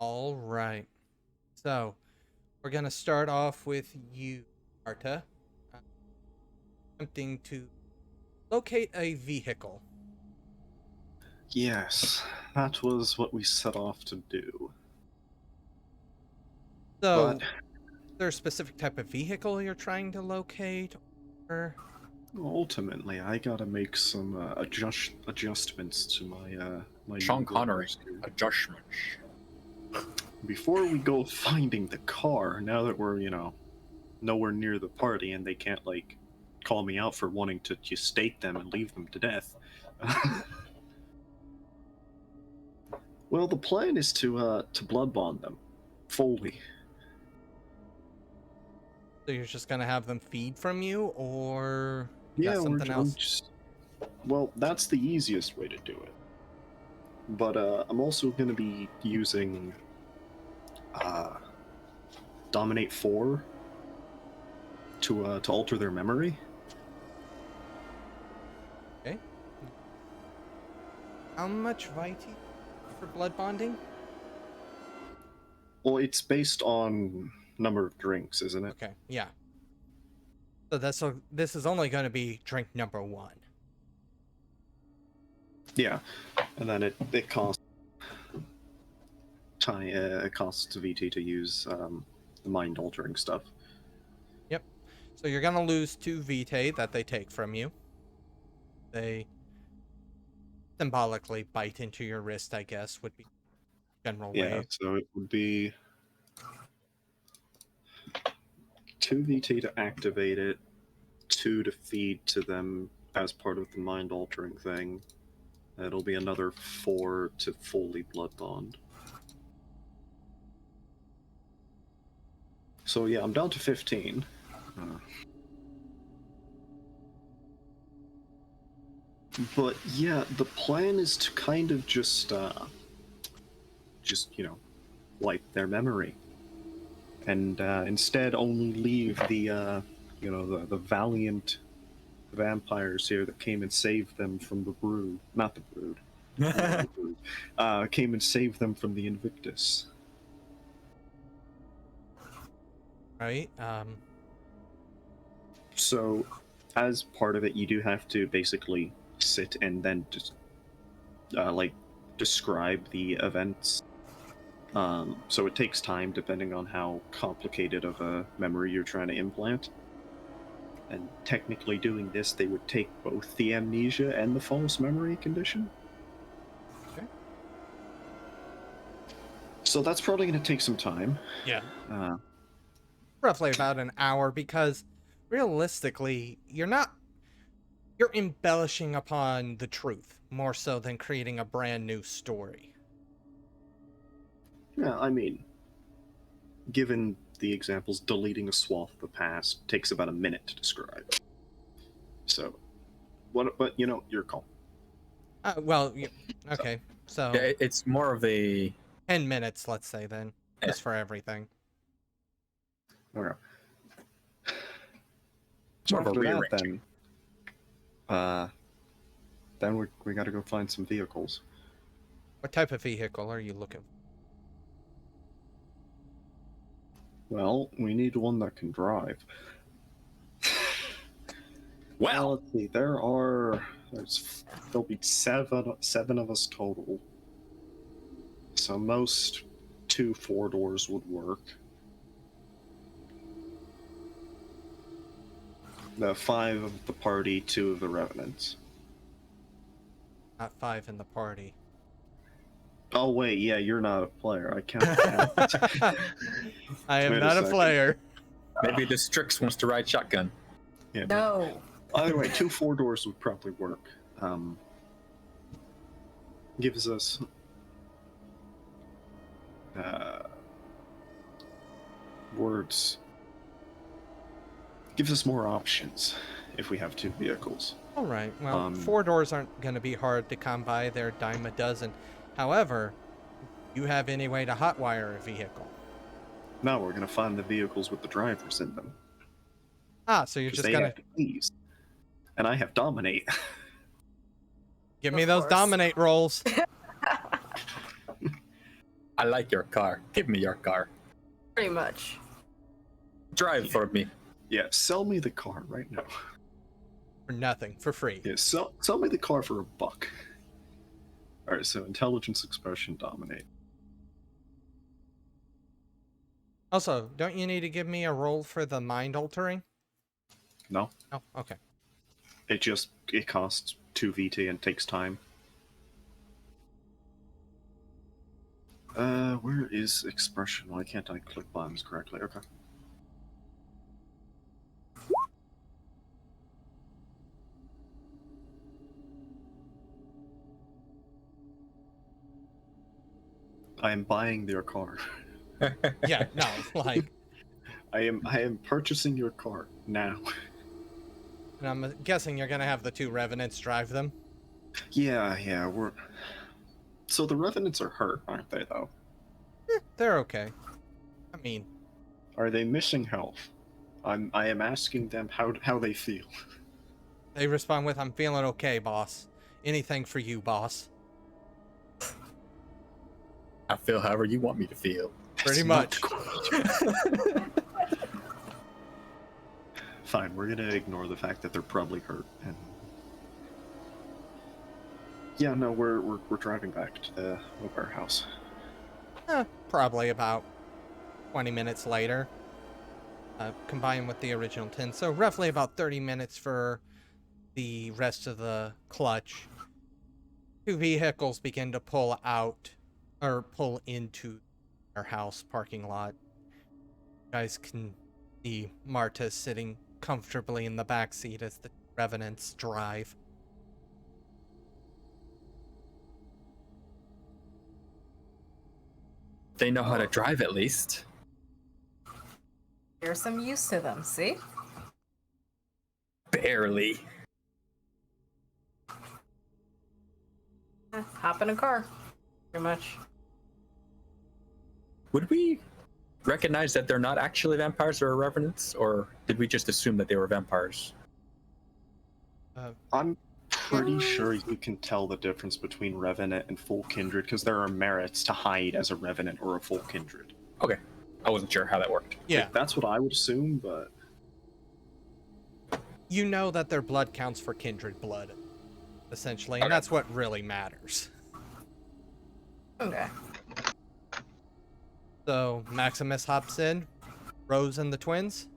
All right. So, we're going to start off with you, Marta. Attempting to locate a vehicle. Yes, that was what we set off to do. So, But is there a specific type of vehicle you're trying to locate? Or... ultimately, I gotta make some adjustments to my Sean usual Connery, course here. adjustments. Before we go finding the car, now that we're nowhere near the party and they can't call me out for wanting to just stake them and leave them to death. Well, the plan is to blood bond them fully. So you're just going to have them feed from you, or you got Yeah, something else? Well, that's the easiest way to do it. But I'm also going to be using Dominate 4 to alter their memory. Okay. How much Vitae for blood bonding? Well, it's based on number of drinks, isn't it? Okay, yeah. So this is only going to be drink number 1. Yeah, and then it costs it costs VT to use the mind altering stuff. Yep. So you're going to lose 2 Vitae that they take from you. They symbolically bite into your wrist, I guess, would be general Yeah, way. so it would be 2 VT to activate it, 2 to feed to them as part of the mind altering thing. It'll be another 4 to fully blood bond. So yeah, I'm down to 15. But yeah, the plan is to kind of just wipe their memory, and instead only leave the the valiant vampires here that came and saved them from the brood, not the brood, the brood, came and saved them from the Invictus. Right? So, as part of it, you do have to basically sit and then just describe the events. So it takes time depending on how complicated of a memory you're trying to implant. And technically doing this, they would take both the amnesia and the false memory condition. Okay. So that's probably going to take some time. Yeah. Uh, Roughly about an hour, because realistically, you're embellishing upon the truth more so than creating a brand new story. yeah, I mean, given the examples, deleting a swath of the past takes about a minute to describe. So, but your call. Okay. So Yeah, it's more of a 10 minutes, let's say, then, just for everything. Okay. It's more of a After that, rearranging. then we got to go find some vehicles. What type of vehicle are you looking for? Well, we need one that can drive. Well, let's see. There'll be seven of us total. So most 2 4-doors would work. The 5 of the party, 2 of the revenants. Not 5 in the party. Oh wait, yeah, you're not a player. I can't. I am Wait not a second. player. maybe the Strix wants to ride shotgun. Yeah. No. Either way, 2 4-doors would probably work. Gives us words. Gives us more options if we have 2 vehicles. All right. Well, 4 doors aren't going to be hard to come by. They're a dime a dozen. However, you have any way to hotwire a vehicle? Now we're gonna find the vehicles with the drivers in them. Ah, so you're just going to... Please. And I have Dominate. Give me Of those course. dominate rolls. I like your car. Give me your car. Pretty much. Drive for me. Yeah, sell me the car right now. For nothing, for free. Yeah, sell me the car for $1. Alright, so intelligence expression dominate. Also, don't you need to give me a roll for the mind altering? No, Oh, okay. it costs 2 VT and takes time. Where is expression? Why can't I click buttons correctly? Okay. I am buying their car. Yeah, no, like, I am purchasing your car now. and I'm guessing you're gonna have the 2 revenants drive them. Yeah, we're. So the revenants are hurt, aren't they? Though. They're okay. I mean, Are they missing health? I am asking them how they feel. they respond with, "I'm feeling okay, boss. Anything for you, boss." I feel however you want me to feel. Pretty That's much. not Fine, we're gonna ignore the fact that they're probably hurt. And yeah, no, we're driving back to the warehouse. Probably about 20 minutes later, combined with the original 10. So roughly about 30 minutes for the rest of the clutch. 2 vehicles begin to pull out, or pull into our house parking lot. You guys can see Marta sitting comfortably in the back seat as the revenants drive. They know how to drive at least. There's some use to them, see? Barely. Hop in a car. Pretty much. Would we recognize that they're not actually vampires or revenants, or did we just assume that they were vampires? I'm pretty sure you can tell the difference between Revenant and Full Kindred because there are merits to hide as a Revenant or a Full Kindred. Okay. I wasn't sure how that worked. Yeah, Like, that's what I would assume, but you know that their blood counts for kindred blood, essentially, and Okay. that's what really matters. Okay. So Maximus hops in, Rose and the twins.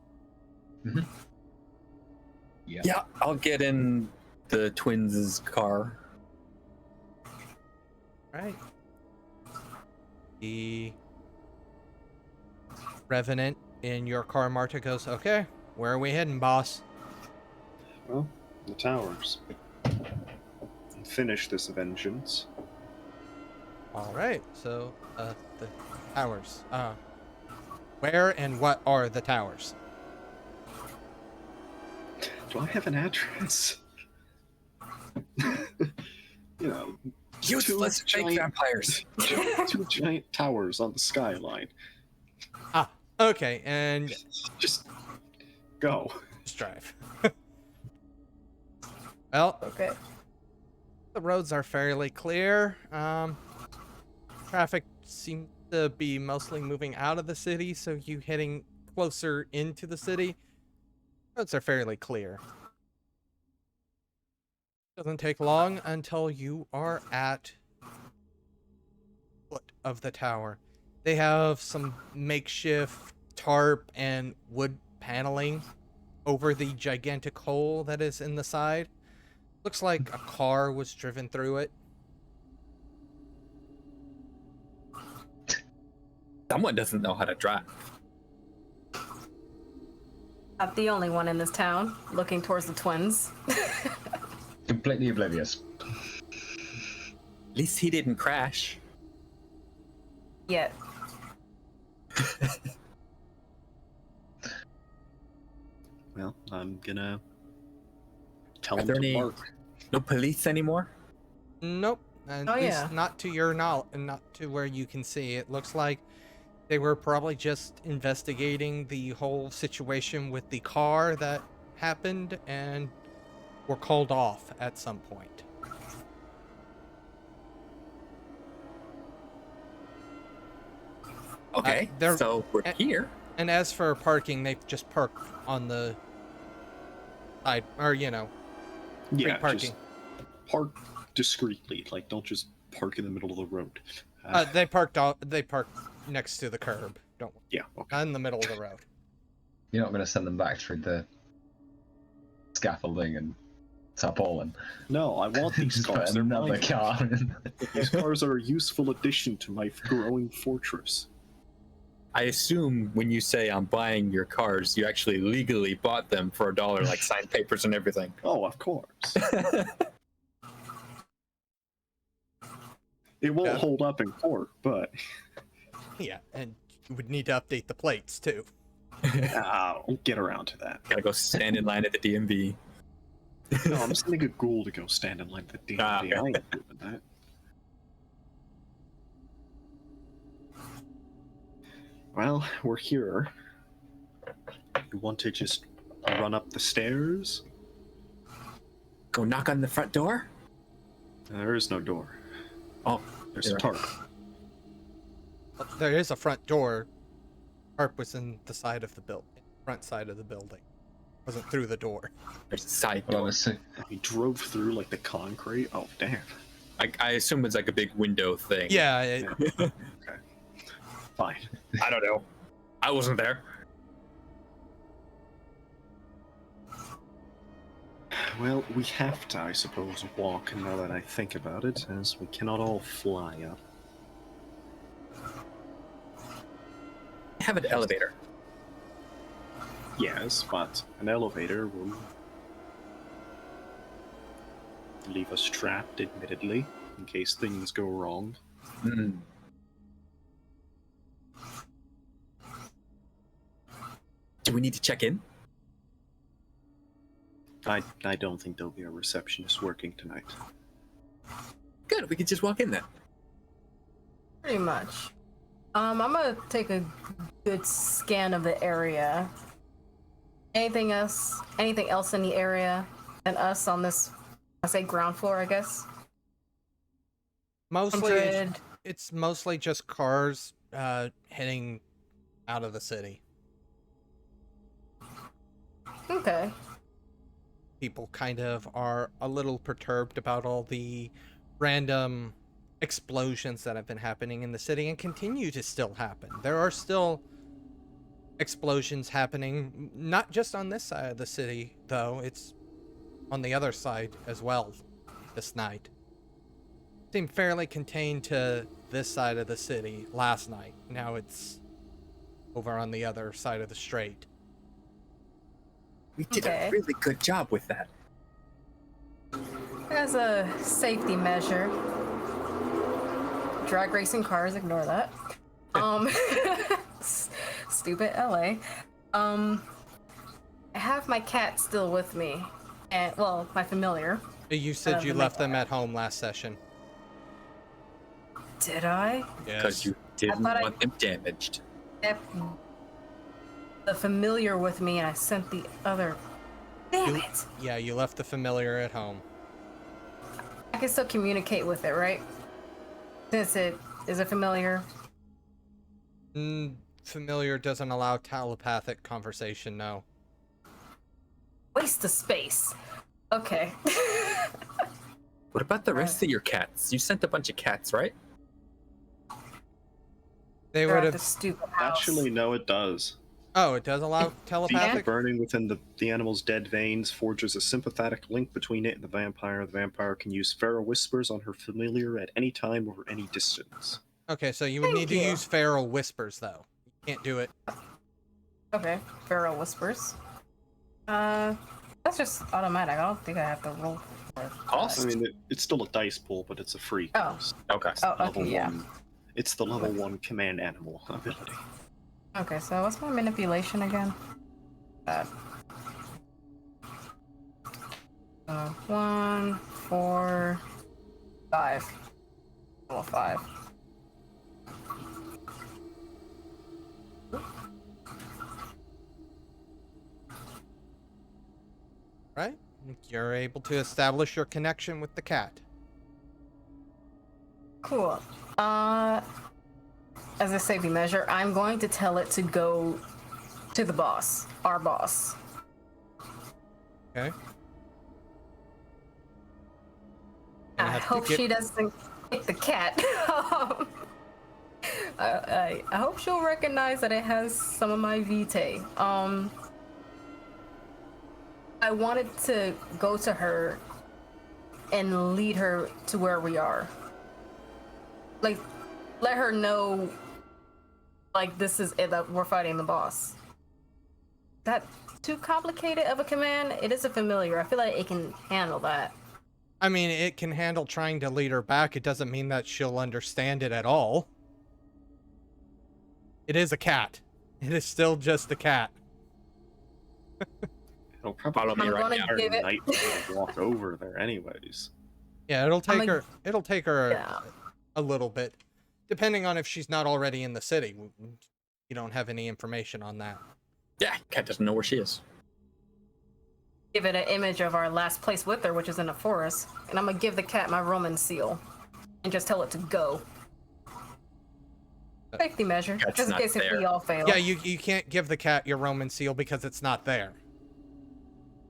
Yeah, I'll get in the twins' car. Right. The Revenant in your car, Marta, goes, "Okay, where are we heading, boss?" well, the towers. Finish this vengeance. All right, so the towers. Where and what are the towers? Do I have an address? You know, Useless Two fake giant- vampires. 2 giant towers on the skyline. Ah, okay, and Just go. just drive. Well, Okay. the roads are fairly clear. Traffic seems to be mostly moving out of the city, so you heading closer into the city. Roads are fairly clear. Doesn't take long until you are at foot of the tower. They have some makeshift tarp and wood paneling over the gigantic hole that is in the side. Looks like a car was driven through it. Someone doesn't know how to drive. Not the only one in this town looking towards the twins. Completely oblivious. At least he didn't crash. Yet. Well, I'm gonna tell Are him there to any- park. No police anymore? Nope. At Oh, least yeah. not to your knowledge, not to where you can see. It looks like they were probably just investigating the whole situation with the car that happened and were called off at some point. Okay, they're- so we're here. And as for parking, they've just parked on the side, or free Yeah, parking. just park discreetly. Like, don't just park in the middle of the road. They parked next to the curb. Don't worry. Yeah, okay. Not in the middle of the road. You're not going to send them back through the scaffolding and tarpaulin. No, I want these Just put cars. They're another mine. car in. These cars are a useful addition to my growing fortress. I assume when you say I'm buying your cars, you actually legally bought them for $1, like signed papers and everything. Oh, of course. It won't Yeah. hold up in court, but Yeah, and you would need to update the plates too. I'll get around to that. Gotta go stand in line at the DMV. No, I'm sending a ghoul to go stand in line at the DMV. Okay. I ain't doing that. Well, we're here. You want to just run up the stairs? Go knock on the front door? There is no door. Oh, There's a you're tarp. There is a front door. Tarp was in the side of the front side of the building. Wasn't through the door. there's a side Well, door. let's see. We drove through like the concrete. Oh, damn. I assume it's like a big window thing. Yeah, Okay. Fine. I don't know. I wasn't there. Well, we have to, I suppose, walk now that I think about it, as we cannot all fly up. Have an elevator. Yes, but an elevator will leave us trapped, admittedly, in case things go wrong. Hmm. Do we need to check in? I don't think there'll be a receptionist working tonight. Good, we could just walk in then. Pretty much. I'm gonna take a good scan of the area. Anything else in the area and us on this, I say ground floor, I guess? mostly 100. it's mostly just cars heading out of the city. Okay. People kind of are a little perturbed about all the random explosions that have been happening in the city and continue to still happen. There are still explosions happening, not just on this side of the city, though. It's on the other side as well this night. Seemed fairly contained to this side of the city last night. Now it's over on the other side of the strait. We did Okay. a really good job with that. As a safety measure, drag racing cars, ignore that. Stupid LA. I have my cat still with me, and well, my familiar. You said you the left them at home last session. Did I? Because you didn't thought want them damaged. Kept the familiar with me, and I sent the other. Damn it! Yeah, you left the familiar at home. I can still communicate with it, right? Since it is a familiar. Familiar doesn't allow telepathic conversation, no. Waste of space. Okay. What about the rest of your cats? You sent a bunch of cats, right? They They're would at the have. stupid house. Actually, no, it does. Oh, it does allow The telepathic? burning within the animal's dead veins forges a sympathetic link between it and the vampire. The vampire can use feral whispers on her familiar at any time over any distance. Okay, so you would Thank need to you. use feral whispers, though. You can't do it. Okay, feral whispers. That's just automatic. I don't think I have to roll for it. Cost? I mean, it's still a dice pool, but it's a free Oh. cost. Okay. It's Oh, the level okay, yeah. one. It's the level 1 command animal ability. Okay, so what's my manipulation again? 1, 4, 5. Level 5. Right? You're able to establish your connection with the cat. Cool. as a safety measure, I'm going to tell it to go to the boss, our boss. Okay. I hope she doesn't kick the cat. I hope she'll recognize that it has some of my vitae. I wanted to go to her and lead her to where we are. Like, let her know, like, this is it, that we're fighting the boss. That too complicated of a command? It is a familiar. I feel like it can handle that. I mean, it can handle trying to lead her back. It doesn't mean that she'll understand it at all. It is a cat. It is still just a cat. It'll probably Follow me take right her now. night to walk over there, anyways. Yeah, it'll take her. It'll take her Yeah. a little bit, depending on if she's not already in the city. You don't have any information on that. Yeah, cat doesn't know where she is. Give it an image of our last place with her, which is in a forest, and I'm gonna give the cat my Roman seal, and just tell it to go. Safety measure, Cat's just in not case if we there. all fail. Yeah, you can't give the cat your Roman seal because it's not there.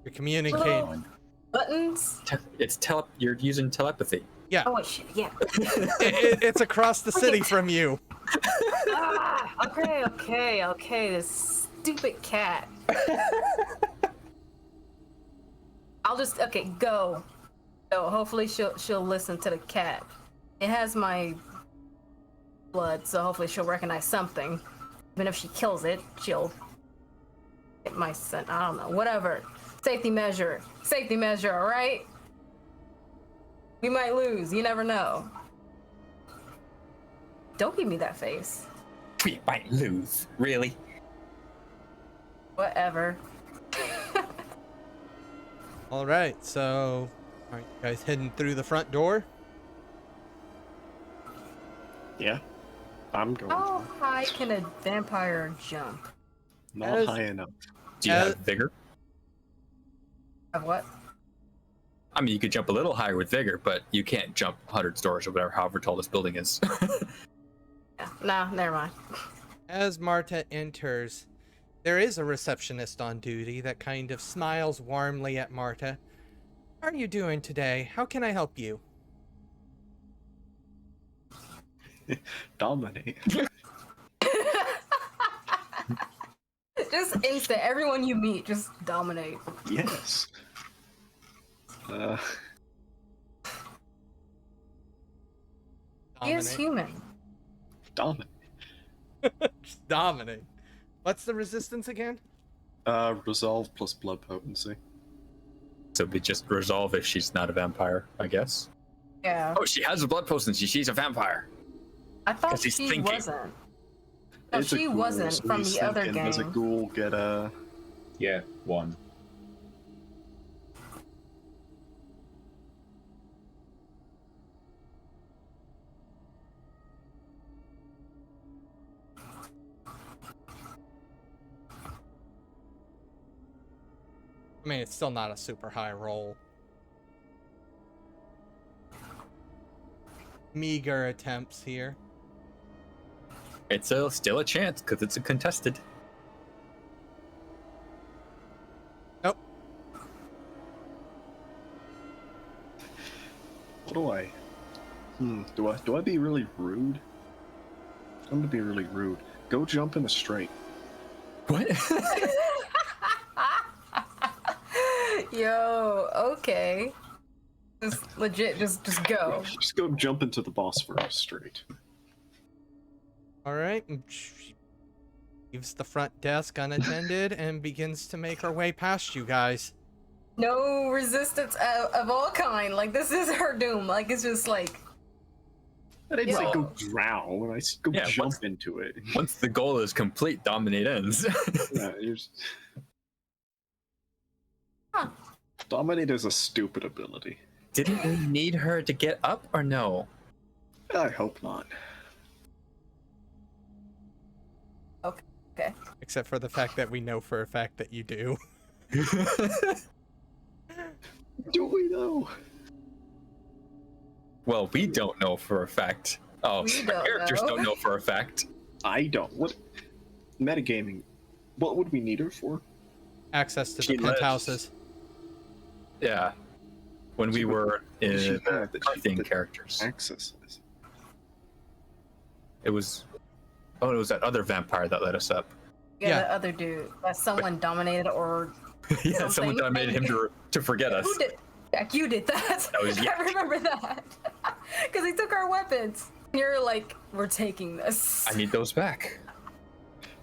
You're communicating. Buttons. You're using telepathy. Yeah, Oh shit! Yeah. it's across the city from you. Okay. This stupid cat. I'll just go. So hopefully she'll listen to the cat. It has my blood, so hopefully she'll recognize something. Even if she kills it, she'll get my scent. I don't know. Whatever. Safety measure, all right? We might lose. You never know. Don't give me that face. We might lose. Really? Whatever. All right, so are you guys heading through the front door? Yeah, I'm going. How high can a vampire jump? Not as- high enough. Do you have vigor? Of what? I mean, you could jump a little higher with vigor, but you can't jump 100 stories or whatever, however tall this building is. Yeah. Nah, never mind. As Marta enters, there is a receptionist on duty that kind of smiles warmly at Marta. How are you doing today? How can I help you? Dominate. Just instant. Everyone you meet, just dominate. Yes. He is human. Dominate. Just dominate. What's the resistance again? Resolve plus blood potency. So we just resolve if she's not a vampire, I guess. Yeah. Oh, she has a blood potency. She's a vampire. I thought 'Cause he's she thinking. wasn't. No, It's a she ghoul, wasn't so from he's the other thinking, does a game. ghoul get a... Yeah, 1. I mean, it's still not a super high roll. Meager attempts here. It's still a chance because it's a contested. Nope. What do I... Do I be really rude? I'm gonna be really rude. Go jump in the straight. What? Yo, okay. Just legit, just go. Just go jump into the boss first straight. All right. She leaves the front desk unattended and begins to make her way past you guys. No resistance of all kind. Like, this is her doom. Like, it's just like... I didn't say Yeah. go drown, I said go Yeah, jump once- into it. Once the goal is complete, dominate ends. Yeah, you're just... Huh. Dominate is a stupid ability. Didn't we need her to get up or no? I hope not. Okay. Except for the fact that we know for a fact that you do. Do we know? Well, we don't know for a fact. Oh, We our don't characters know. don't know for a fact. I don't. What metagaming? What would we need her for? Access to She the lives. penthouses. Yeah. When we were What does she in the have that she- Parthian that characters. Accesses. It was that other vampire that let us up. Yeah. The other dude that someone dominated or Yeah, someone Something. dominated him to forget us. who did? Jack, you did that. That was I Yak. remember that because he took our weapons. You're like, we're taking this. I need those back.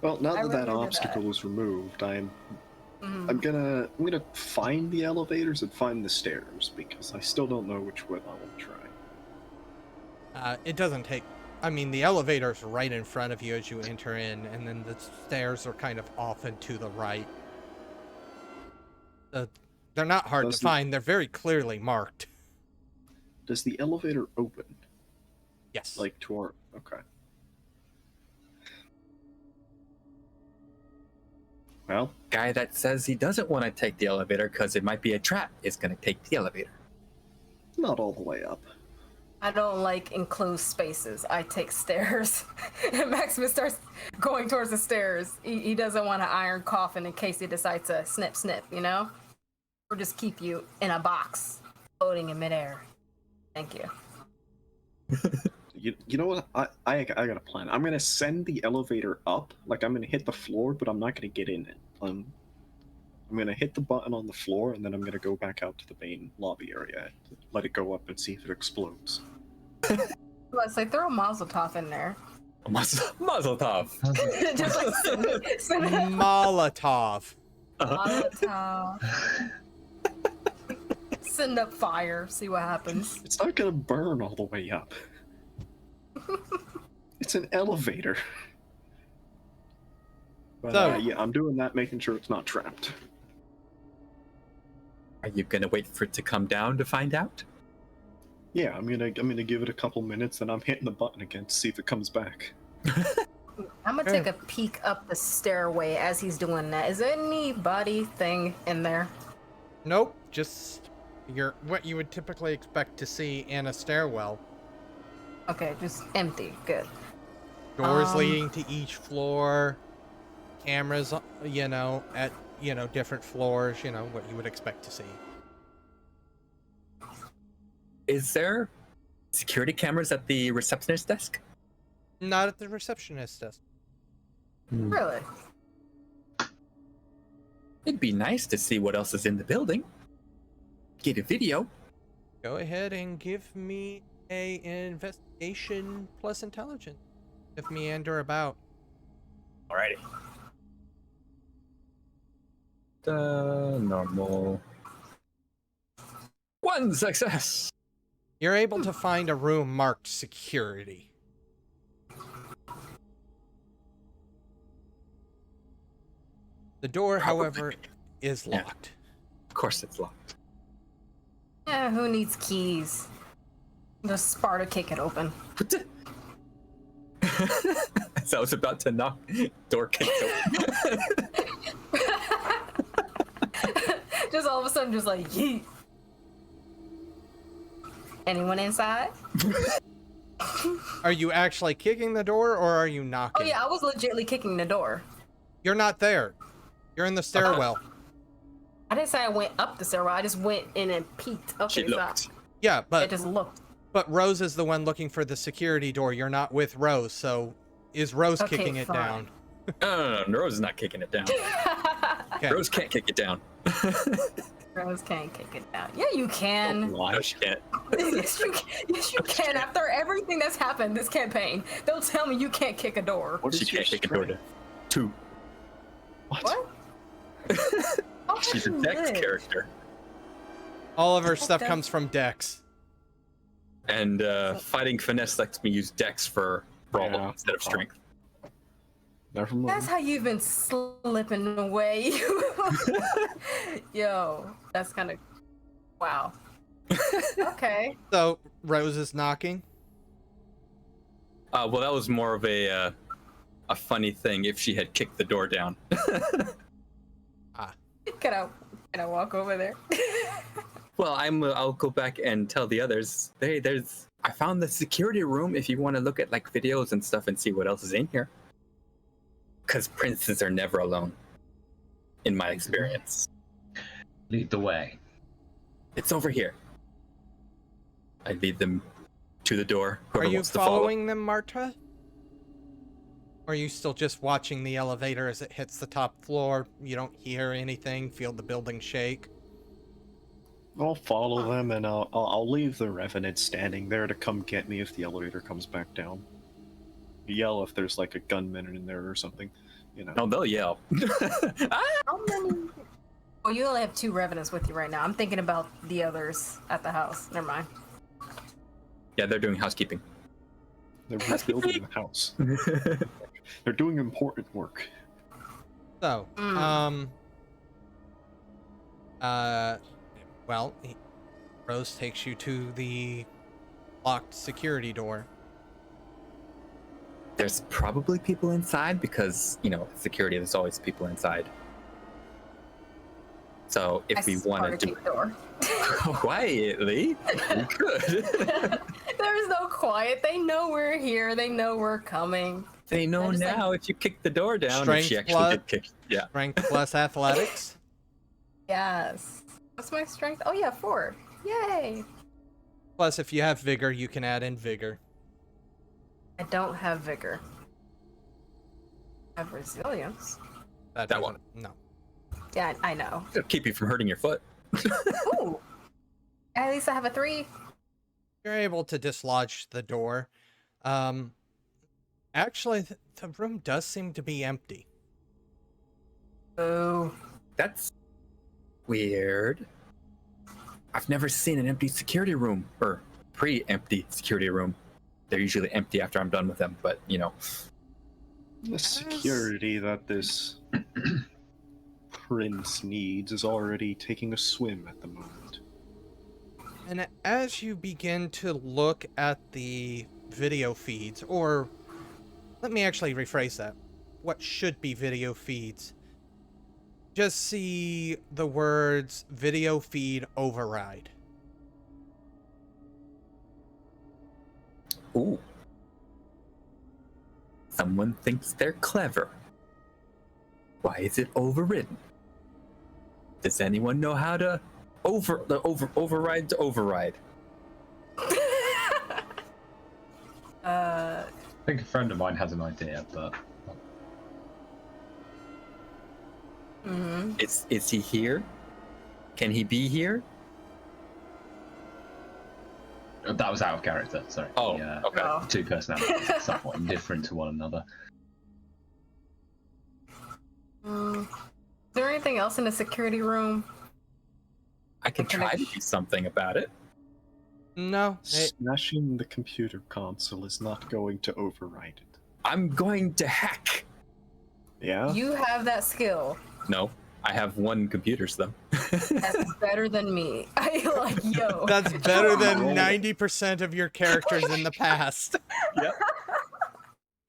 Well, now I that that remember obstacle is removed, I'm Mhm. gonna find the elevators and find the stairs because I still don't know which one I want to try. It doesn't take. I mean, the elevator's right in front of you as you enter in, and then the stairs are kind of off and to the right. They're not hard Does to the- find. They're very clearly marked. Does the elevator open? Yes. Like to our okay. Well, Guy that says he doesn't want to take the elevator because it might be a trap is going to take the elevator. not all the way up. I don't like enclosed spaces. I take stairs. And Maximus starts going towards the stairs. He doesn't want an iron coffin in case he decides to snip, you know? Or just keep you in a box, floating in midair. Thank you. You know what? I got a plan. I'm gonna send the elevator up. Like I'm gonna hit the floor, but I'm not gonna get in it. I'm gonna hit the button on the floor, and then I'm gonna go back out to the main lobby area, let it go up, and see if it explodes. Let's say throw a Mazel Tov in there. Mazel tov. Just like send it Molotov. Mazel Tov. Send up fire, see what happens. It's not gonna burn all the way up. It's an elevator. But So- yeah, I'm doing that, making sure it's not trapped. Are you going to wait for it to come down to find out? Yeah, I'm gonna give it a couple minutes, and I'm hitting the button again to see if it comes back. I'm gonna take a peek up the stairway as he's doing that. Is there any body thing in there? Nope, just what you would typically expect to see in a stairwell. Okay, just empty. Good. Doors leading to each floor, cameras, at different floors, what you would expect to see. Is there security cameras at the receptionist desk? Not at the receptionist desk. Really? It'd be nice to see what else is in the building. Get a video. Go ahead and give me an investigation plus intelligence. If meander about. Alrighty. Normal. One success. You're able to find a room marked security. The door, however, is Yeah. locked. Of course it's locked. Yeah, who needs keys? Just Sparta kick it open. What the? As I was about to knock, door kicked open. Just all of a sudden, just like, yeet. Anyone inside? Are you actually kicking the door or are you Oh knocking? yeah, I was legitly kicking the door. You're not there. You're in the stairwell. I didn't say I went up the stairwell. I just went in and peeked. Okay, She looked. Yeah, I but just looked. Rose is the one looking for the security door. You're not with Rose, so is Rose Okay, kicking it fine. down? No, Rose is not kicking it down. Okay. Rose can't kick it down. Rose can't kick it down. Yeah, you can. No, she can't. Yes, you can. Yes, you can. After everything that's happened this campaign, don't tell me you can't kick a door. What She is your can't kick a door strength? to 2. What? Oh, She's a you Dex live. character. All of her stuff Okay. comes from Dex. And fighting finesse lets me use Dex for brawl Yeah. instead of strength. Never mind. That's how you've been slipping away. Yo, that's kind of wow. Okay. So Rose is knocking. Well, that was more of a funny thing if she had kicked the door down. Can I walk over there? Well, I'll go back and tell the others. I found the security room if you want to look at like videos and stuff and see what else is in here. Because princes are never alone, in my experience. Lead the way. It's over here. I lead them to the door. Are Whoever you wants to follow. following them, Marta? Or are you still just watching the elevator as it hits the top floor? You don't hear anything, feel the building shake? I'll follow them, and I'll leave the Revenant standing there to come get me if the elevator comes back down. Yell if there's like a gunman in there or something, you know. No, they'll yell. How many? Oh, you only have 2 revenants with you right now. I'm thinking about the others at the house. Never mind. Yeah, they're doing housekeeping. They're rebuilding the house. They're doing important work. So, Mm. well, Rose takes you to the locked security door. There's probably people inside because, you know, security, there's always people inside. So if we wanted to door. quietly, we could. There's no quiet. They know we're here. They know we're coming. They know I just now if you kick the door down. Strength If she actually plus- did kick. Yeah. Strength plus athletics. Yes. What's my strength? Oh yeah, 4. Yay. Plus, if you have vigor, you can add in vigor. I don't have vigor. I have resilience. That That one. doesn't- No. Yeah, I know. It'll keep you from hurting your foot. Ooh. At least I have a 3. You're able to dislodge the door. Actually, the room does seem to be empty. Ooh. That's weird. I've never seen an empty security room or pre-empty security room. They're usually empty after I'm done with them, but you know. The security that this prince needs is already taking a swim at the moment. And as you begin to look at the video feeds, or let me actually rephrase that, what should be video feeds, just see the words video feed override. Ooh. Someone thinks they're clever. Why is it overridden? Does anyone know how to override to override? I think a friend of mine has an idea, but Is he here? Can he be here? that was out of character. Sorry. Oh, okay. Oh. 2 personalities are somewhat indifferent to one another. Is there anything else in the security room? I can try to do something about it. No, Smashing the computer console is not going to override it. I'm going to hack. Yeah? You have that skill. No, I have 1 computer though. That's better than me. I like, yo. that's better than Roll. 90% of your characters in the past. Yep.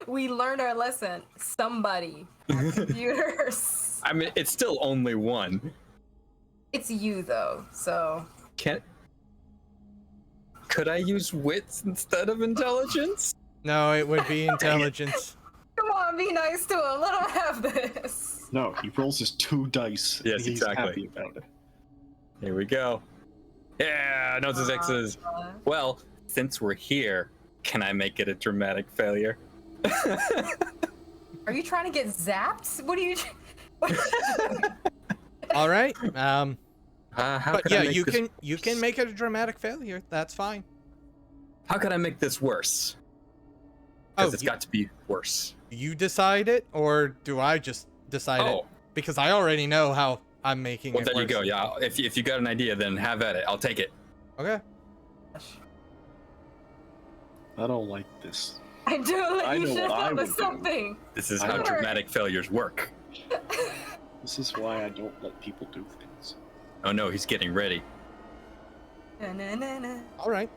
We learned our lesson. Somebody has computers. I mean, it's still only 1. It's you though, so Could I use wits instead of intelligence? No, it would be intelligence. come on, be nice to him. Let him have this. No, he rolls his 2 dice. and Yes, he's exactly. happy about it. Here we go. Yeah, no successes. Well, since we're here, can I make it a dramatic failure? Are you trying to get zapped? What are you? All right. How But could yeah, I make this, you can make it a dramatic failure. That's fine. How could I make this worse? Because it's got to be worse. You decide it, or do I just decide it? Oh, Because I already know how I'm making well, it there you worse. go. Yeah, if you got an idea, then have at it. I'll take it. Okay. I don't like this. I do. I You know should have what I thought of would do. something. This is I how know. dramatic failures work. This is why I don't let people do things. Oh no, he's getting ready. Na-na-na-na. All right.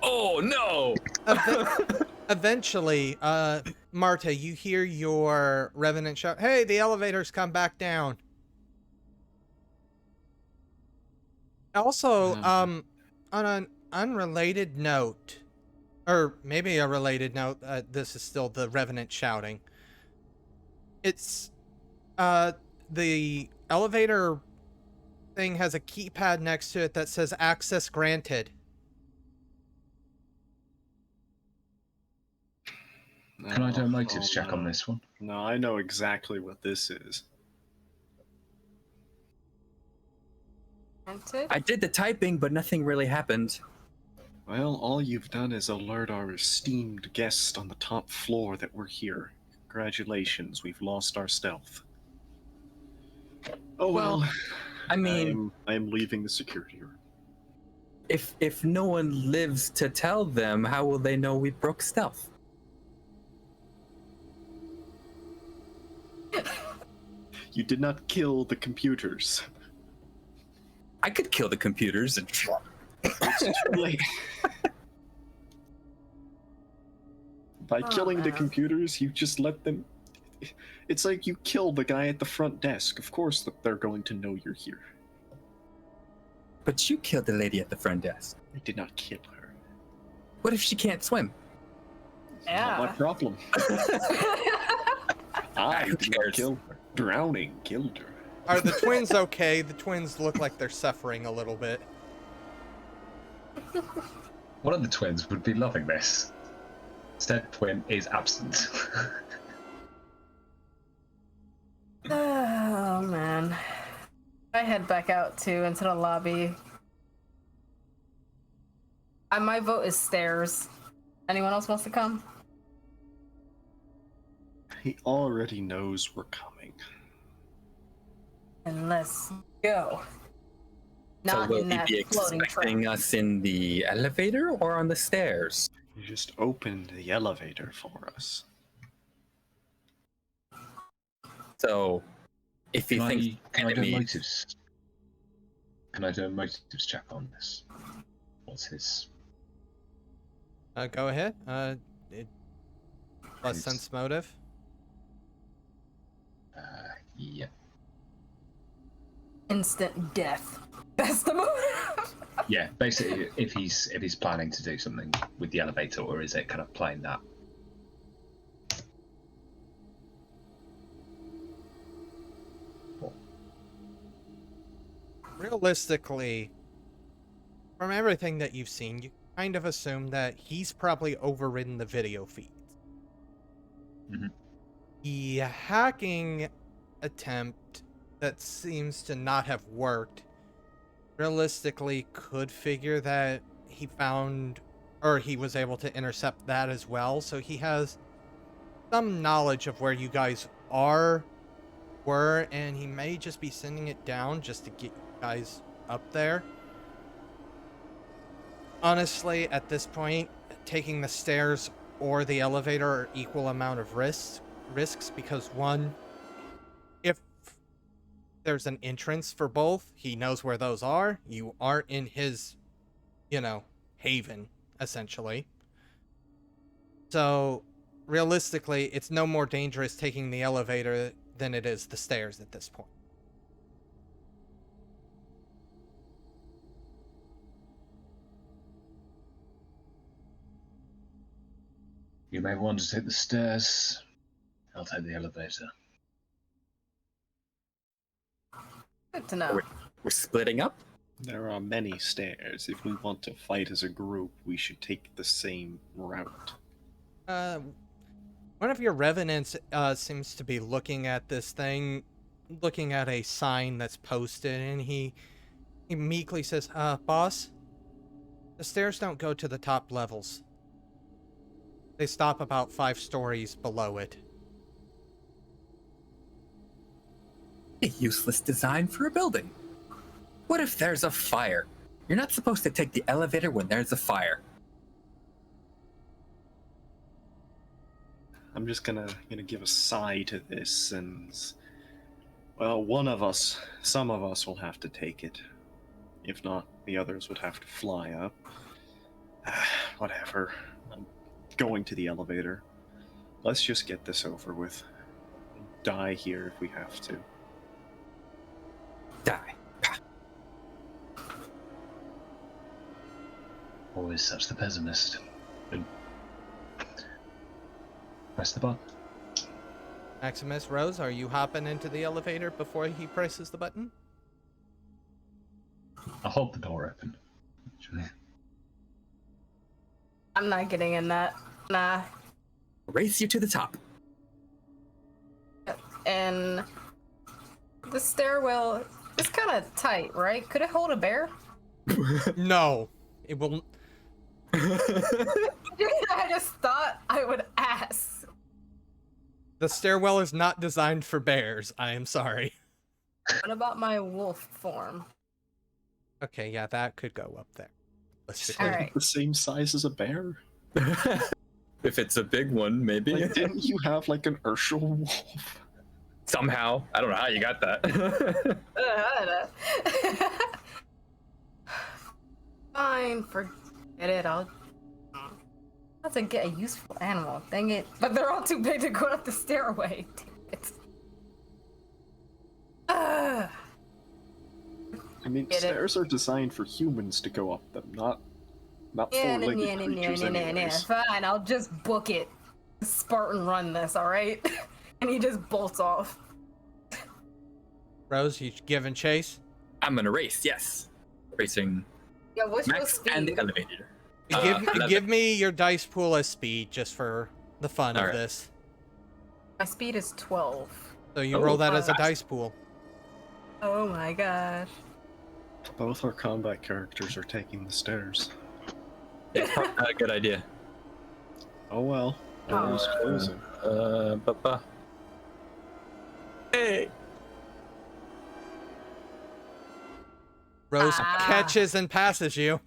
Oh no! Eventually, Marta, you hear your revenant shout, "Hey, the elevator's come back down." Also, on an unrelated note, or maybe a related note, this is still the revenant shouting. It's the elevator thing has a keypad next to it that says access granted. Can I do a Oh, motives oh, check on no. this one? No, I know exactly what this is. Granted. I did the typing, but nothing really happened. Well, all you've done is alert our esteemed guest on the top floor that we're here. Congratulations, we've lost our stealth. Oh well. I mean, I am leaving the security room. if no one lives to tell them, how will they know we broke stealth? You did not kill the computers. I could kill the computers and It's too late. By Oh, killing the man. computers, you just let them. It's like you kill the guy at the front desk. Of course, they're going to know you're here. But you killed the lady at the front desk. I did not kill her. What if she can't swim? Not my Yeah. problem. I Who did not cares? kill her. Drowning killed her. Are the twins okay? The twins look like they're suffering a little bit. One of the twins would be loving this. Said twin is absent. Oh man. I head back out too into the lobby. My vote is stairs. Anyone else wants to come? He already knows we're coming. And let's go. So Not will in he that be floating expecting truck. us in the elevator or on the stairs? You just opened the elevator for us. So, if he thinks Can I do a enemies- motives? Can I do a motives check on this? What's his? Go ahead. Plus His- sense motive. Yeah. Instant death. That's the move. Yeah, basically, if he's planning to do something with the elevator, or is it kind of playing that? Realistically, from everything that you've seen, you kind of assume that he's probably overridden the video feeds. Mhm. The hacking attempt that seems to not have worked realistically could figure that he found or he was able to intercept that as well, so he has some knowledge of where you guys were, and he may just be sending it down just to get you guys up there. Honestly, at this point, taking the stairs or the elevator are equal amount of risks because one, if there's an entrance for both, he knows where those are. You aren't in his, haven, essentially. So, realistically, it's no more dangerous taking the elevator than it is the stairs at this point. You may want to take the stairs. I'll take the elevator. Good to know. We're splitting up? There are many stairs. If we want to fight as a group, we should take the same route. One of your revenants seems to be looking at this thing, looking at a sign that's posted, and he meekly says, boss, the stairs don't go to the top levels. They stop about 5 stories below it. A useless design for a building. What if there's a fire? You're not supposed to take the elevator when there's a fire. I'm just gonna give a sigh to this, and well, some of us will have to take it. If not, the others would have to fly up. Whatever. I'm going to the elevator. Let's just get this over with. Die here if we have to. Die. Always such the pessimist. Press the button. Maximus, Rose, are you hopping into the elevator before he presses the button? I'll hold the door open. Actually. I'm not getting in that. Nah. Race you to the top. And the stairwell is kind of tight, right? Could it hold a bear? No, it will. I just thought I would ask. The stairwell is not designed for bears. I am sorry. What about my wolf form? Okay, yeah, that could go up there. Let's just All right. The same size as a bear? If it's a big one, maybe. Like, didn't you have like an Urshel wolf? Somehow. I don't know how you got that. Fine, forget it. I'll have to get a useful animal. Dang it. But they're all too big to go up the stairway. Damn it. I mean, Get it. stairs are designed for humans to go up them, not four-legged creatures anyways. Fine, I'll just book it. Spartan run this, alright? And he just bolts off. Rose, you giving chase? I'm gonna race, yes. Racing Yeah, what's your Max speed? and the elevator. Give me your dice pool as speed, just for the fun of Alright. this. My speed is 12. So you Oh, roll that as a fast. dice pool. Oh my gosh. Both our combat characters are taking the stairs. It's probably not a good idea. Oh well, doors closing. Papa. Hey! Rose Ah. catches and passes you.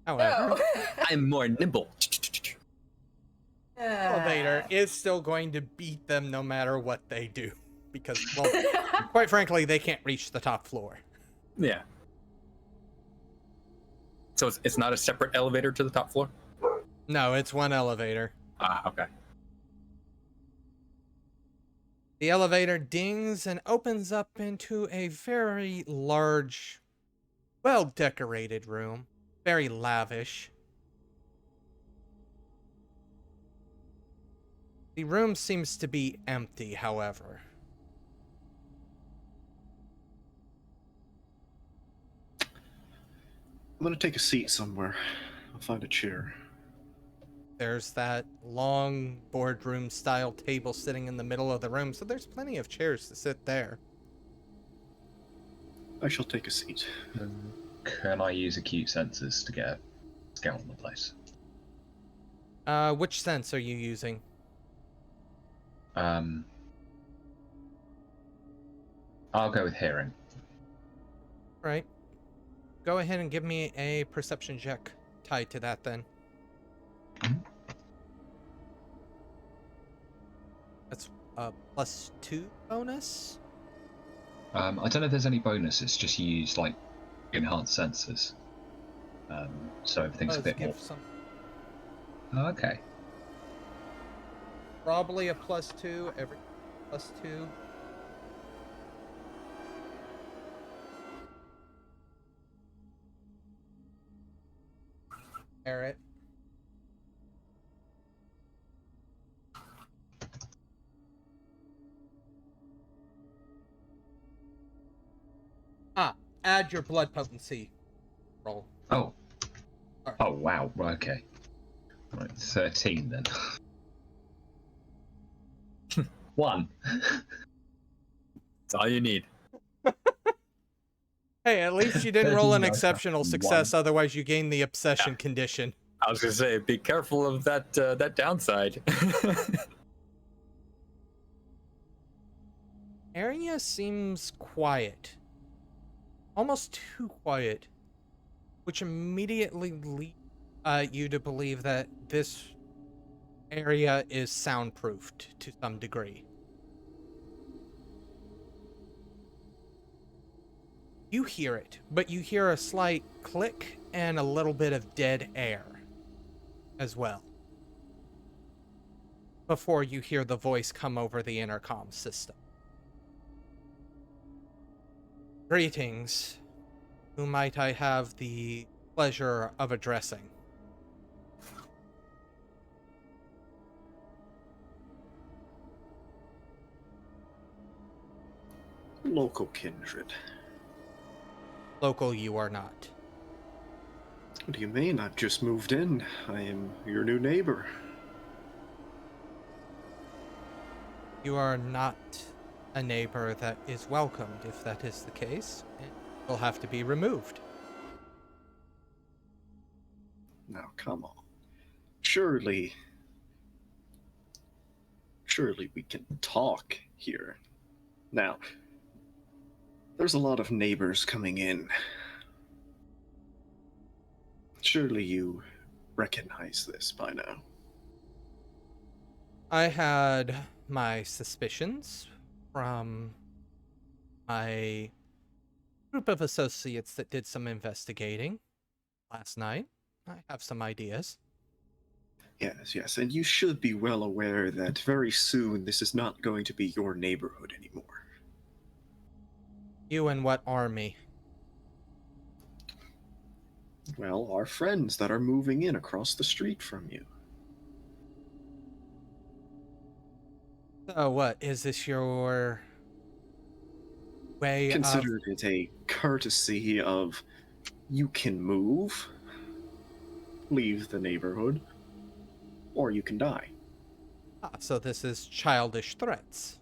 However, No. I'm more nimble. elevator is still going to beat them no matter what they do. Because, well, quite frankly, they can't reach the top floor. Yeah. So it's not a separate elevator to the top floor? No, it's one elevator. Ah, okay. The elevator dings and opens up into a very large, well-decorated room. Very lavish. The room seems to be empty, however. I'm gonna take a seat somewhere. I'll find a chair. There's that long boardroom-style table sitting in the middle of the room, so there's plenty of chairs to sit there. I shall take a seat. Can I use acute sensors to get a scout on the place? Which sense are you using? I'll go with hearing. Right. Go ahead and give me a perception check tied to that then. Mhm. That's a +2 bonus? I don't know if there's any bonuses, just use like enhanced sensors. So everything's a Let's bit more. give some. Oh, okay. Probably a +2 every +2. Barrett. Add your blood potency roll. Oh. Alright. Oh wow. Right, okay. Right, 13 then. 1. That's all you need. Hey, at least you didn't roll an 13 exceptional success, otherwise you gain the obsession condition. I was gonna say, be careful of that that downside. Area seems quiet. Almost too quiet. Which immediately leads you to believe that this area is soundproofed to some degree. You hear it, but you hear a slight click and a little bit of dead air as well. Before you hear the voice come over the intercom system. Greetings. Who might I have the pleasure of addressing? Local kindred. Local you are not. What do you mean? I've just moved in. I am your new neighbor. You are not a neighbor that is welcomed. If that is the case, it will have to be removed. Now, come on. Surely we can talk here. Now, there's a lot of neighbors coming in. Surely you recognize this by now. I had my suspicions from my group of associates that did some investigating last night. I have some ideas. Yes, and you should be well aware that very soon this is not going to be your neighborhood anymore. You and what army? Well, our friends that are moving in across the street from you. So what, is this your way of... Consider it a courtesy of you can move, leave the neighborhood, or you can die. Ah, so this is childish threats.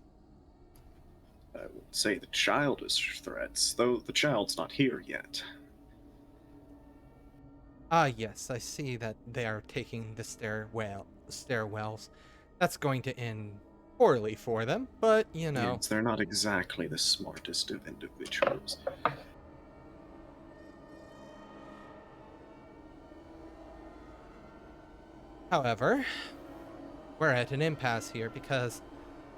I would say the childish threats, though the child's not here yet. Ah, yes, I see that they are taking the stairwells. That's going to end poorly for them, but, you know... Yes, they're not exactly the smartest of individuals. However, we're at an impasse here because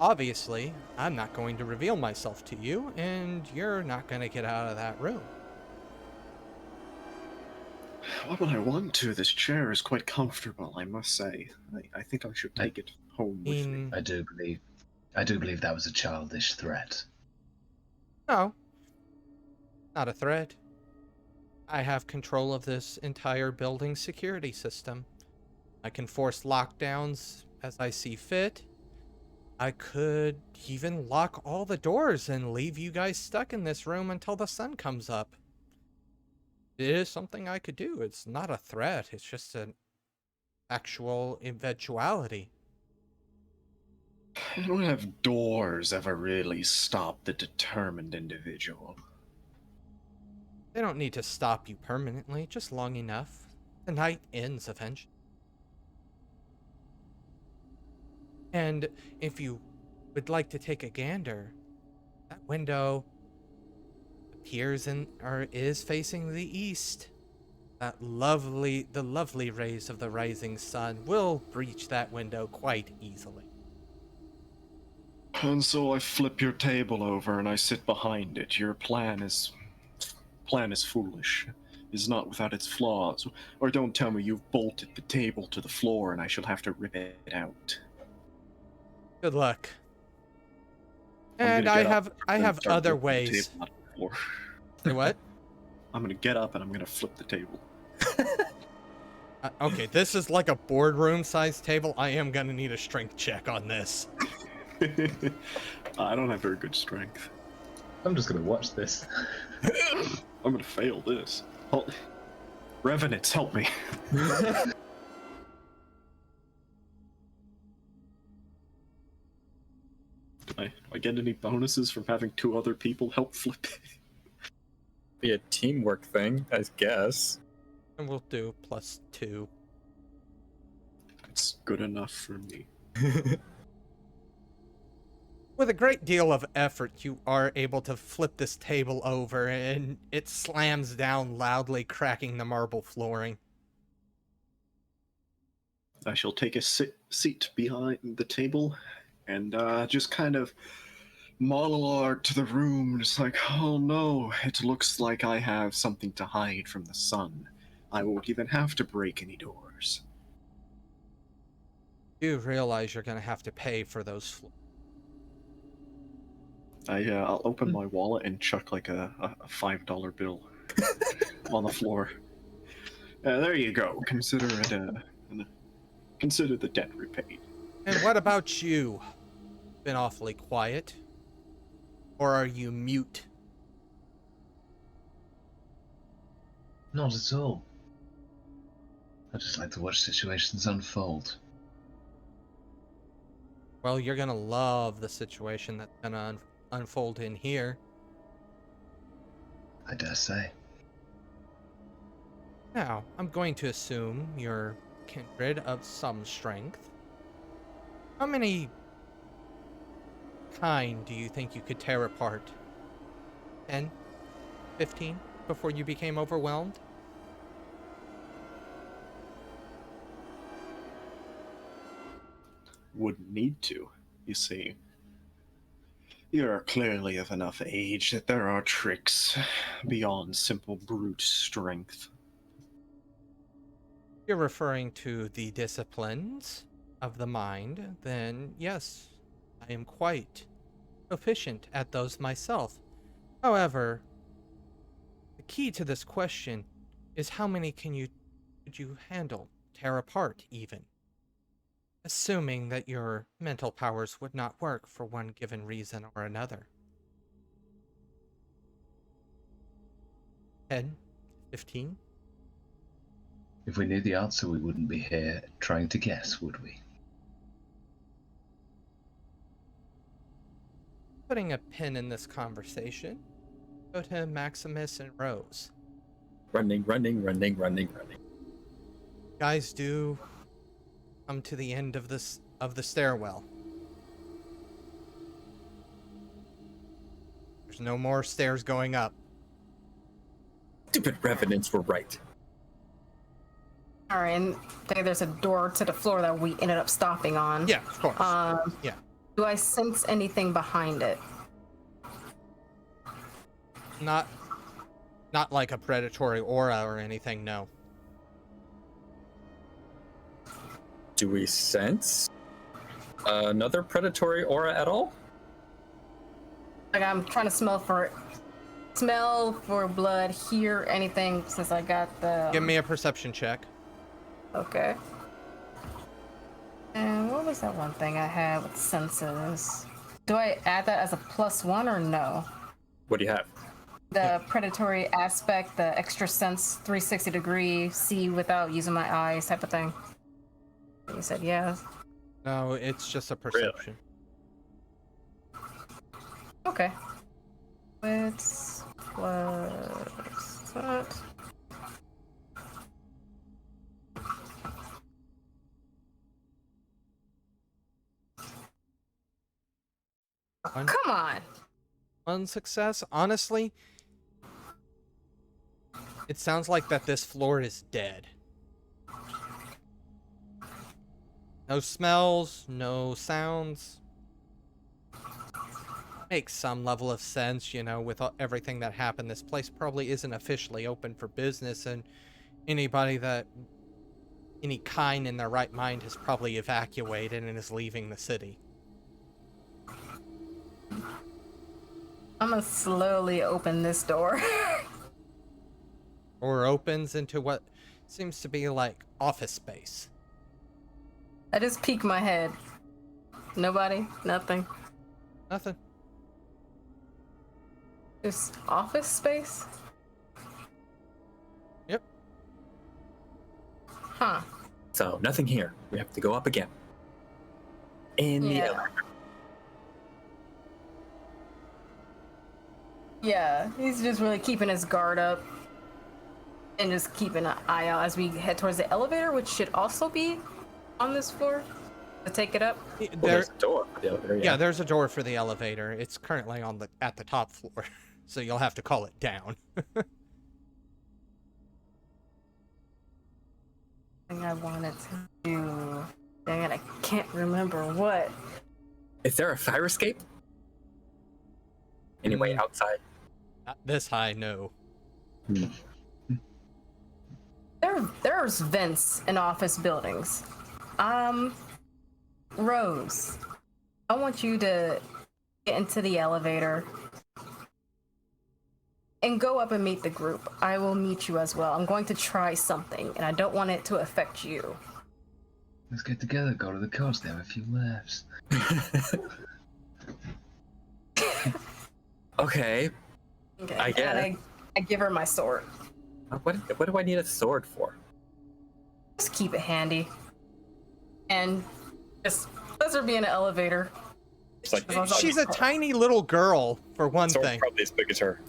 obviously I'm not going to reveal myself to you and you're not going to get out of that room. Why would I want to? This chair is quite comfortable, I must say. I think I should take it home with me. I do believe that was a childish threat. No, not a threat. I have control of this entire building security system. I can force lockdowns as I see fit. I could even lock all the doors and leave you guys stuck in this room until the sun comes up. It is something I could do. It's not a threat. It's just an actual eventuality. I don't have doors ever really stop the determined individual. They don't need to stop you permanently, just long enough. The night ends eventually. And if you would like to take a gander, that window appears in or is facing the east. The lovely rays of the rising sun will breach that window quite easily. And so I flip your table over and I sit behind it. Your plan is foolish, is not without its flaws. Or don't tell me you've bolted the table to the floor and I shall have to rip it out. Good luck. I'm And gonna I get up have and start other flipping the ways. table out of the floor. Say what? I'm gonna get up and I'm gonna flip the table. Okay, this is like a boardroom sized table. I am gonna need a strength check on this. I don't have very good strength. I'm just gonna watch this. I'm gonna fail this. Revenants, help me. Do I get any bonuses from having two other people help flip it? Be a teamwork thing, I guess. And we'll do +2. That's good enough for me. With a great deal of effort, you are able to flip this table over, and it slams down loudly, cracking the marble flooring. I shall take a seat behind the table and just kind of monologue to the room, just like, oh no, it looks like I have something to hide from the sun. I won't even have to break any doors. You realize you're gonna have to pay for those floors. I'll open my wallet and chuck like a $5 bill on the floor. There you go. Consider it consider the debt repaid. And what about you? Been awfully quiet. Or are you mute? Not at all. I just like to watch situations unfold. Well, you're gonna love the situation that's gonna unfold in here. I dare say. Now, I'm going to assume you're kindred of some strength. How many kind do you think you could tear apart? 10? 15? Before you became overwhelmed? Wouldn't need to, you see. You're clearly of enough age that there are tricks beyond simple brute strength. You're referring to the disciplines of the mind, then yes, I am quite proficient at those myself. However, the key to this question is how many could you handle, tear apart even? Assuming that your mental powers would not work for one given reason or another. 10? 15? If we knew the answer, we wouldn't be here trying to guess, would we? Putting a pin in this conversation, go to Maximus and Rose. Running. Guys do come to the end of the stairwell. There's no more stairs going up. Stupid revenants were right. All right, and there's a door to the floor that we ended up stopping on. Yeah, of course. Yeah. Do I sense anything behind it? Not like a predatory aura or anything, no. Do we sense another predatory aura at all? Like, I'm trying to smell for blood, hear anything since I got the... Give me a perception check. Okay. And what was that one thing I had with senses? Do I add that as a +1 or no? What do you have? The predatory aspect, the extra sense, 360 degree, see without using my eyes type of thing. You said yes. No, it's just a perception. Okay. It's plus that. One. Come on. One success. Honestly, it sounds like that this floor is dead. No smells, no sounds. Makes some level of sense, you know, with everything that happened. This place probably isn't officially open for business, and anybody that any kind in their right mind has probably evacuated and is leaving the city. I'm gonna slowly open this door. Door opens into what seems to be like office space. I just peek my head. Nobody? Nothing? Nothing. Just office space? Yep. Huh. So, nothing here. We have to go up again. In the elevator. Yeah, he's just really keeping his guard up and just keeping an eye out as we head towards the elevator, which should also be on this floor to take it up. There's a door for the elevator. Yeah, there's a door for the elevator. It's currently at the top floor, so you'll have to call it down. Thing I wanted to do. Dang it, I can't remember what. Is there a fire escape? Anyway, outside. Not this high, no. There's vents in office buildings. Rose, I want you to get into the elevator and go up and meet the group. I will meet you as well. I'm going to try something, and I don't want it to affect you. Let's get together, go to the coast, have a few laughs. Okay. Okay. I guess. And I give her my sword. What do I need a sword for? Just keep it handy. And just let her be in an elevator. It's like She's a tiny little girl, for one sword thing. probably as big as her.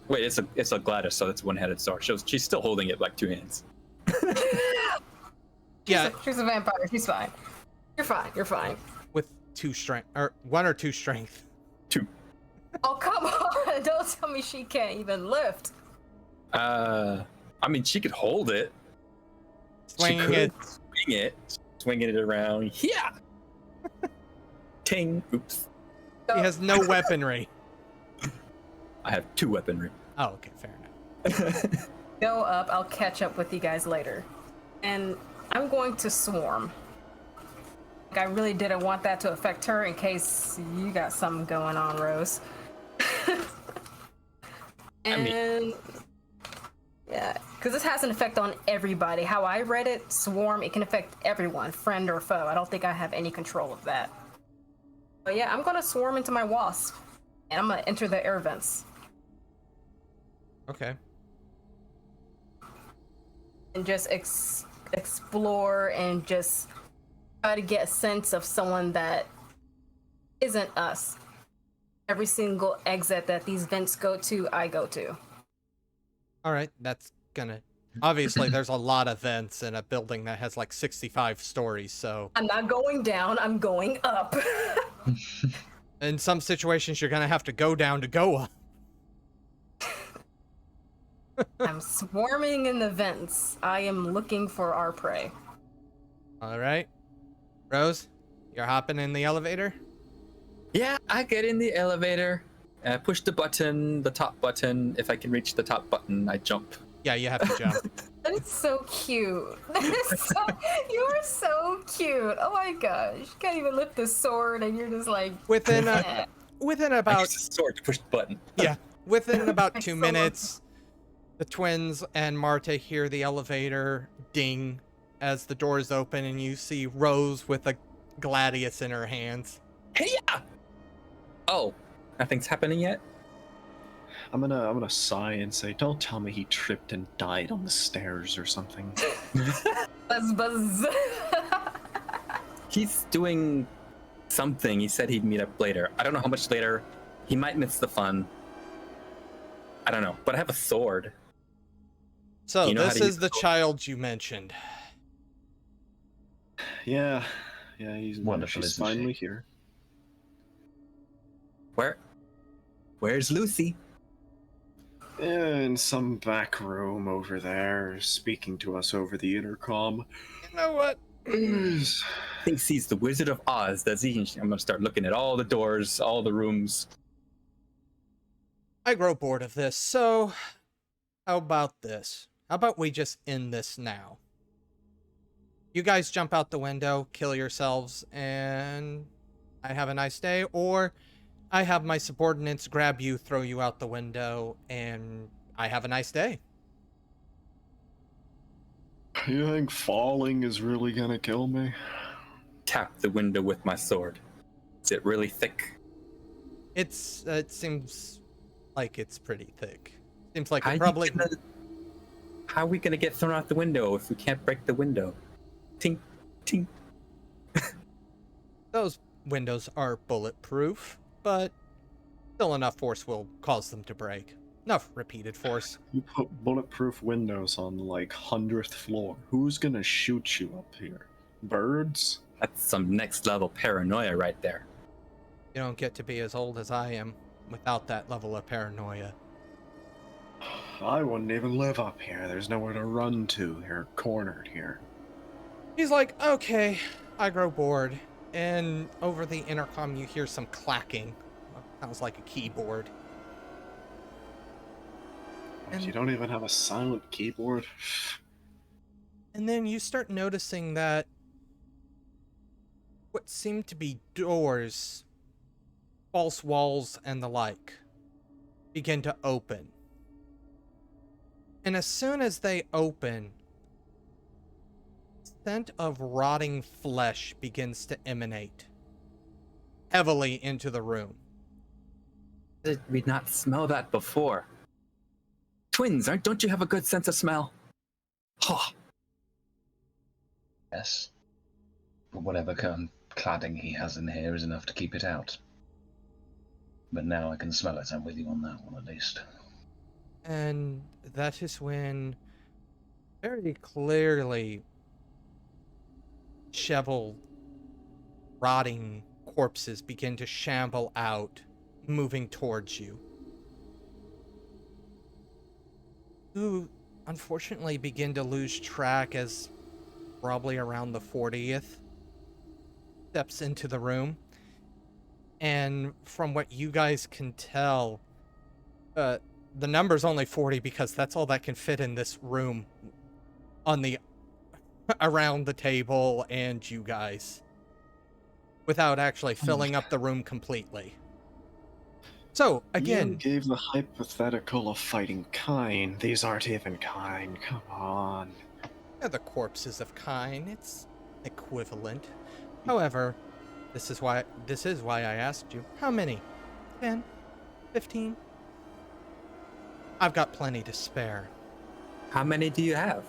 Wait, it's a Gladys, so it's a one-handed sword. She's still holding it like two hands. Yeah, She's a vampire. She's fine. You're fine. You're fine. with 2 strength, or 1 or 2 strength. 2. Oh, come on. Don't tell me she can't even lift. I mean, she could hold it. Swinging she it. could swinging it around. Yeah. Ting. Oops. He has no weaponry. I have 2 weaponry. Oh, okay, fair enough. Go up. I'll catch up with you guys later. And I'm going to swarm. Like, I really didn't want that to affect her in case you got something going on, Rose. And yeah, because this has an effect on everybody. How I read it, swarm, it can affect everyone, friend or foe. I don't think I have any control of that. But yeah, I'm gonna swarm into my wasp, and I'm gonna enter the air vents Okay. and just explore and just try to get a sense of someone that isn't us. Every single exit that these vents go to, I go to. All right, that's gonna... Obviously, there's a lot of vents in a building that has like 65 stories, so... I'm not going down, I'm going up. In some situations, you're gonna have to go down to go up. I'm swarming in the vents. I am looking for our prey. All right. Rose, you're hopping in the elevator? Yeah, I get in the elevator, push the button, the top button. If I can reach the top button, I jump. Yeah, you have to jump. That is so cute. You are so cute. Oh my gosh. You can't even lift the sword and you're just like... Within eh. within I about... use the sword to push the button. Yeah, within about 2 so minutes, the twins and Marta hear the elevator ding as the doors open, and you see Rose with a gladius in her hands. Hey, yeah. Oh, nothing's happening yet. I'm gonna sigh and say, "Don't tell me he tripped and died on the stairs or something." Buzz, buzz. He's doing something. He said he'd meet up later. I don't know how much later. He might miss the fun. I don't know, but I have a sword. So You know how this to is use the the sword? child you mentioned. Yeah, he's Wonderful, she's isn't she? finally here. Where's Lucy? In some back room over there, speaking to us over the intercom. You know what? Thinks he's the Wizard of Oz, does he? I'm gonna start looking at all the doors, all the rooms. I grow bored of this, so how about this? How about we just end this now? You guys jump out the window, kill yourselves, and I have a nice day, or I have my subordinates grab you, throw you out the window, and I have a nice day. You think falling is really gonna kill me? Tap the window with my sword. Is it really thick? It seems like it's pretty thick. Seems like How it you probably... How are we gonna get thrown out the window if we can't break the window? Tink, tink. Those windows are bulletproof, but still enough force will cause them to break. Enough repeated force. You put bulletproof windows on like 100th floor. Who's gonna shoot you up here? Birds? That's some next level paranoia right there. You don't get to be as old as I am without that level of paranoia. I wouldn't even live up here. There's nowhere to run to. You're cornered here. He's like, okay, I grow bored. And over the intercom, you hear some clacking. Sounds like a keyboard. You don't even have a silent keyboard? And then you start noticing that what seem to be doors, false walls, and the like begin to open. And as soon as they open, scent of rotting flesh begins to emanate heavily into the room. Did we not smell that before? Twins, don't you have a good sense of smell? Oh, Yes. But whatever cladding he has in here is enough to keep it out. But now I can smell it. I'm with you on that one, at least. And that is when very clearly shoveled, rotting corpses begin to shamble out, moving towards you. Who unfortunately begin to lose track as probably around the 40th steps into the room. And from what you guys can tell, the number's only 40 because that's all that can fit in this room on the around the table and you guys, without actually filling up the room completely. So again, You gave the hypothetical of fighting kind. These aren't even kind. Come on. they're the corpses of Kine. It's equivalent. However, this is why I asked you. How many? 10? 15? I've got plenty to spare. how many do you have?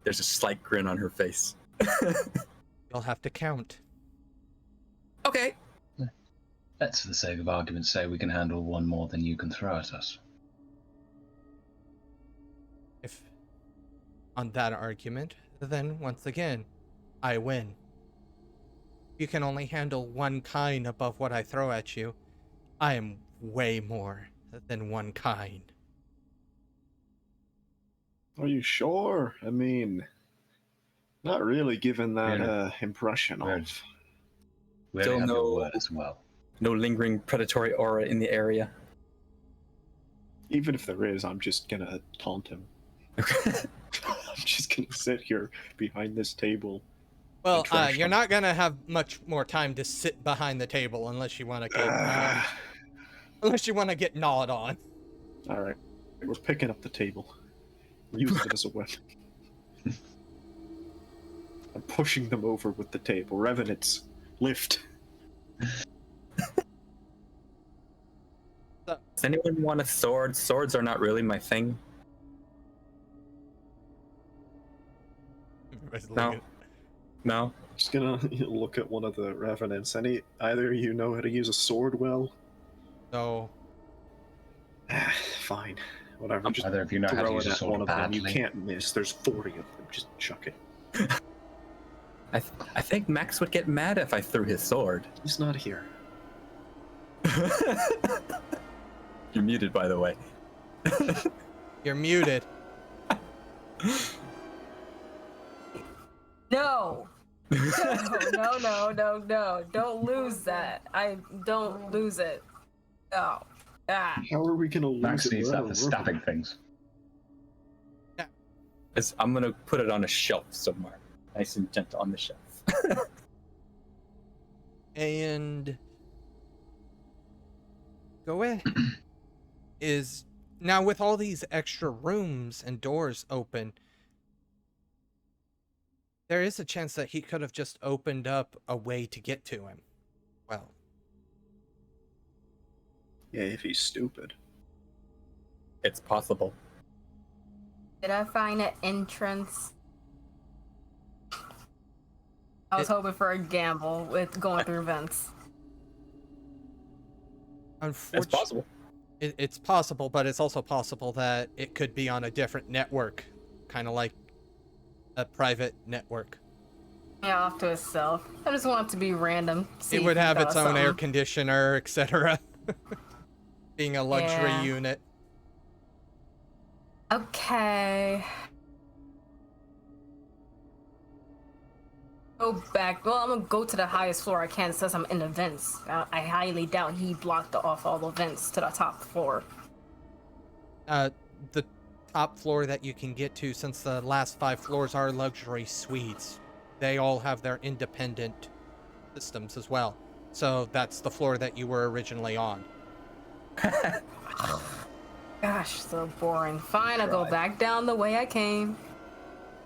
There's a slight grin on her face. You'll have to count. Okay. Let's, for the sake of argument, say we can handle one more than you can throw at us. If on that argument, then once again, I win. You can only handle one kind above what I throw at you. I am way more than one kind. Are you sure? I mean, not really given that Yeah. impression We're- of. We Still only have no- your word as well. No lingering predatory aura in the area. Even if there is, I'm just gonna taunt him. I'm just gonna sit here behind this table. Well, trash you're them. not gonna have much more time to sit behind the table unless you want to get unless you want to get gnawed on. All right, we're picking up the table. We're using it as a weapon. I'm pushing them over with the table. Revenants, lift. Does anyone want a sword? Swords are not really my thing. No. No. Just gonna look at one of the revenants. Either of you know how to use a sword well? So Fine, whatever. Just Either of you know how to throw use it a at sword one of them. You badly. can't miss. There's 40 of them. Just chuck it. I think Max would get mad if I threw his sword. He's not here. You're muted, by the way. you're muted. No. No. Don't lose that. I don't lose it. Oh. Ah. How are we gonna lose Max it? needs We're that at for a stabbing river. things. I'm gonna put it on a shelf somewhere. Nice and gentle on the shelf. And go ahead. Is now with all these extra rooms and doors open, there is a chance that he could have just opened up a way to get to him. Well, Yeah, if he's stupid. It's possible. Did I find an entrance? I was hoping for a gamble with going through vents. It's unfortunately, possible. it's possible, but it's also possible that it could be on a different network, kind of like a private network. Yeah, off to itself. I just want it to be random. See It if would we have got its own air something. conditioner, etc. Being a luxury Yeah. unit. Okay. Go back. Well, I'm gonna go to the highest floor I can since I'm in the vents. I highly doubt he blocked off all the vents to the top floor. The top floor that you can get to, since the last 5 floors are luxury suites, they all have their independent systems as well. So that's the floor that you were originally on. Gosh, so boring. Fine, I'll go Right. back down the way I came.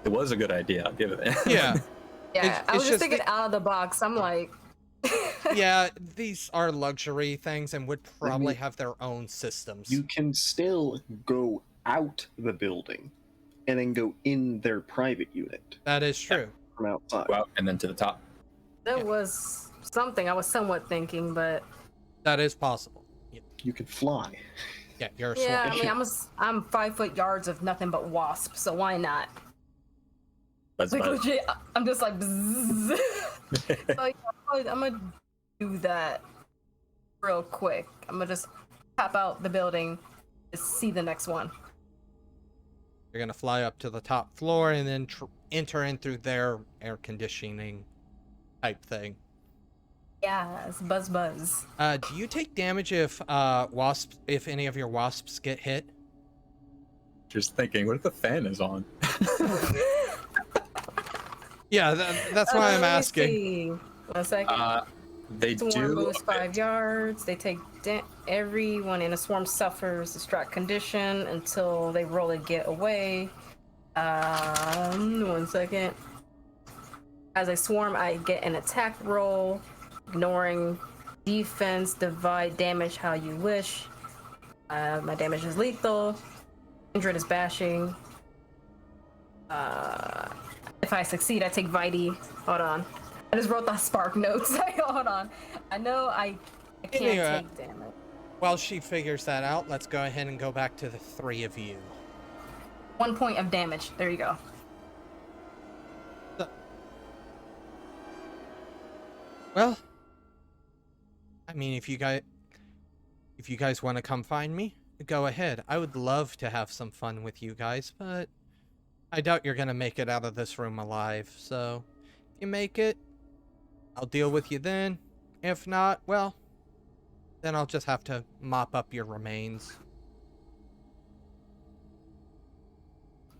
It was a good idea. I'll give it that. Yeah. Yeah, It's I was just just thinking that- out of the box. I'm like, Yeah, these are luxury things and would probably have their own systems. You can still go out the building and then go in their private unit That is true. from outside. Go out and then to the top. That was something I was somewhat thinking, but That is possible. You can fly. Yeah, you're a yeah, swarm. I mean, I'm 5 foot yards of nothing but wasp, so why not? That's Like about it. legit, I'm just like, bzzz. So yeah, I'm gonna do that real quick. I'm gonna just tap out the building to see the next one. You're gonna fly up to the top floor and then enter in through their air conditioning type thing. Yeah, it's buzz buzz. Do you take damage if if any of your wasps get hit? Just thinking, what if the fan is on? Yeah, that's why I'm Let me asking. see. 1 second. They Swarm do. moves 5 yards. They take everyone in a swarm suffers distract condition until they roll and get away. 1 second. As I swarm, I get an attack roll, ignoring defense. Divide damage how you wish. My damage is lethal. 100 is bashing. If I succeed, I take Vitae. Hold on. I just wrote the spark notes. Hold on. I know I can't Anyway, take damage. While she figures that out, let's go ahead and go back to the 3 of you. 1 point of damage. There you go. Well, I mean, if you guys want to come find me, go ahead. I would love to have some fun with you guys, but I doubt you're gonna make it out of this room alive. So, if you make it, I'll deal with you then. If not, well, then I'll just have to mop up your remains.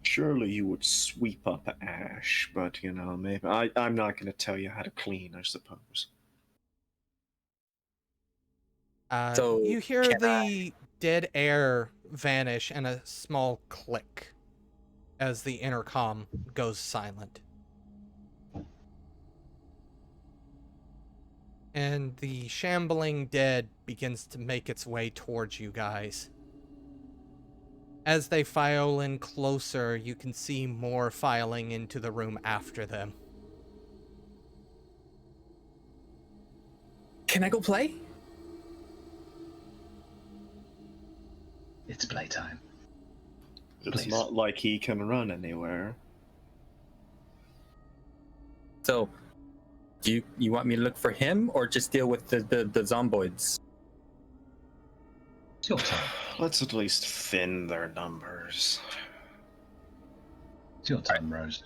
Surely you would sweep up ash, but maybe I'm not going to tell you how to clean, I suppose. So, You hear can the dead air vanish and a small click as the intercom goes silent. And the shambling dead begins to make its way towards you guys. As they file in closer, you can see more filing into the room after them. Can I go play? It's playtime. It's Please. not like he can run anywhere. So, do you want me to look for him or just deal with the zomboids? It's your time. Let's at least thin their numbers. It's your time, Rose.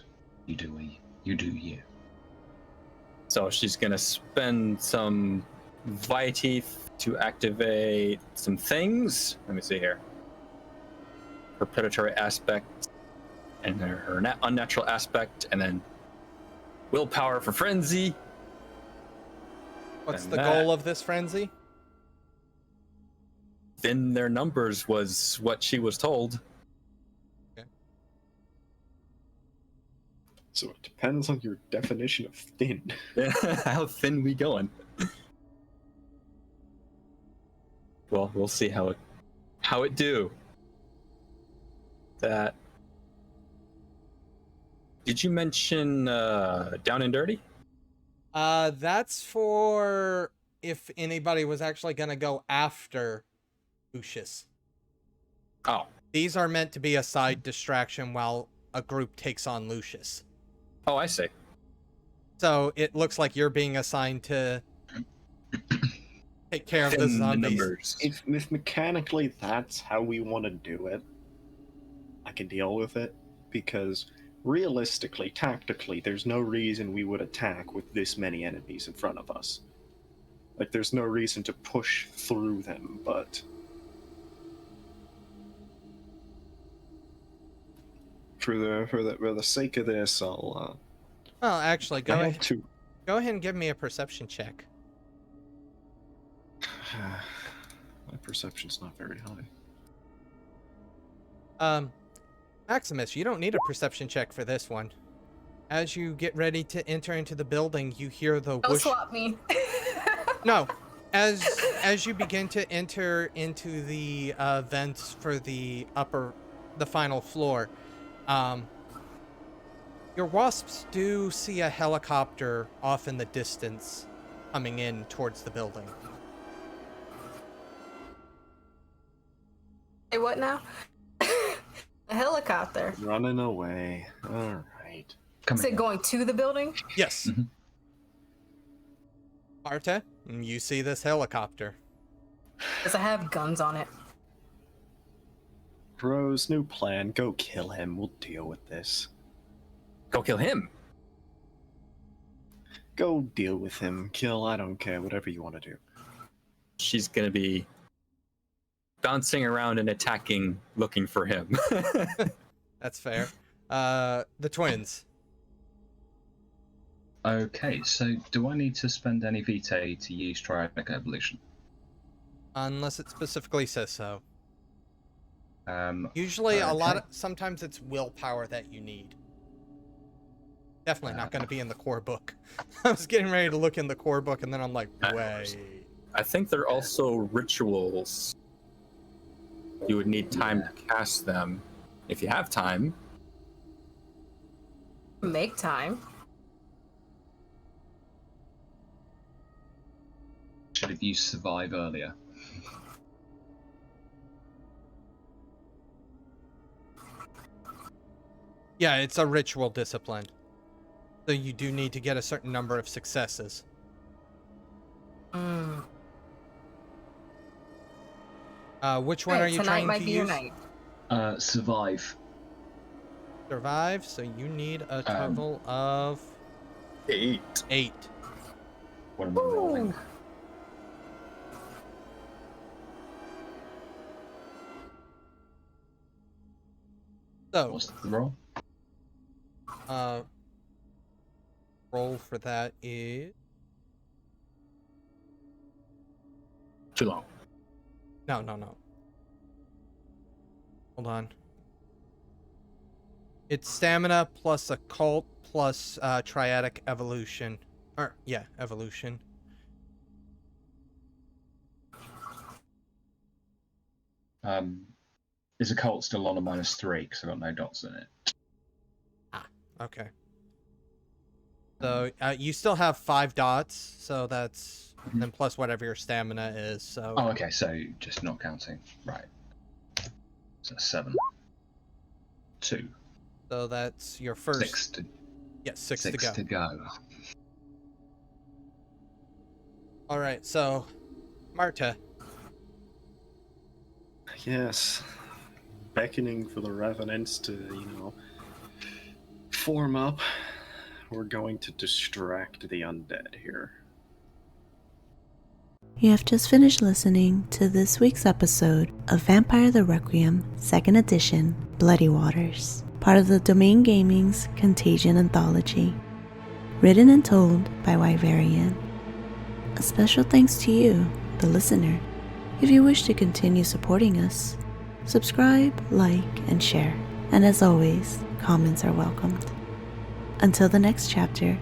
You do you. So she's gonna spend some Vitae to activate some things. Let me see here. Her predatory aspect and her unnatural aspect, and then willpower for frenzy. What's And the that- goal of this frenzy? Thin their numbers was what she was told. So it depends on your definition of thin. How thin we going? Well, we'll see how it do. That. Did you mention Down and Dirty? That's for if anybody was actually gonna go after Lucius. Oh. These are meant to be a side distraction while a group takes on Lucius. Oh, I see. So it looks like you're being assigned to take care of the Thin the zombies. numbers. If mechanically that's how we want to do it, I can deal with it, because realistically, tactically, there's no reason we would attack with this many enemies in front of us. Like, there's no reason to push through them, but for the sake of this, I'll Well, actually, I have to. go ahead and give me a perception check. My perception's not very high. Maximus, you don't need a perception check for this one. As you get ready to enter into the building, you hear the Don't whoosh. swap me. No. As you begin to enter into the vents for the final floor, your wasps do see a helicopter off in the distance coming in towards the building. Hey, what now? A helicopter. Running away. All right. Come Is it here. going to the building? Yes. Mhm. Marta, you see this helicopter. Does it have guns on it? Rose, new plan. Go kill him. We'll deal with this. Go kill him. Go deal with him. Kill, I don't care. Whatever you want to do. She's gonna be bouncing around and attacking, looking for him. That's fair. The twins. Okay, so do I need to spend any vitae to use Triadic Evolution? Unless it specifically says so. Usually Okay. sometimes it's willpower that you need. Definitely not going to be in the core book. I was getting ready to look in the core book and then I'm like, wait. I think they're also rituals. You would need time to cast them. If you have time. Make time. Should have used Survive earlier. Yeah, it's a ritual discipline. So you do need to get a certain number of successes. Mm. Which one are you tonight trying might to be your use? night. Survive. Survive, so you need a total of 8. 8. What am I rolling? So, What's the roll? roll for that is... Too long. No. Hold on. It's stamina plus occult plus triadic evolution. Evolution. Is a cult still on a -3 because I've got no dots in it? Okay. So you still have 5 dots, so that's then plus whatever your stamina is. So Oh, okay, so just not counting. Right. So 7. 2. so that's your first. 6 to, Yes, 6 6 to go. to go. All right, so Marta. Yes. Beckoning for the revenants to, form up. We're going to distract the undead here. You have just finished listening to this week's episode of Vampire the Requiem 2nd Edition Bloody Waters, part of the Domain Gaming's Contagion Anthology. Written and told by Wyverian. A special thanks to you, the listener. If you wish to continue supporting us, subscribe, like, and share. And as always, comments are welcomed. Until the next chapter,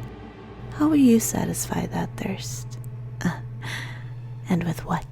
how will you satisfy that thirst? And with what?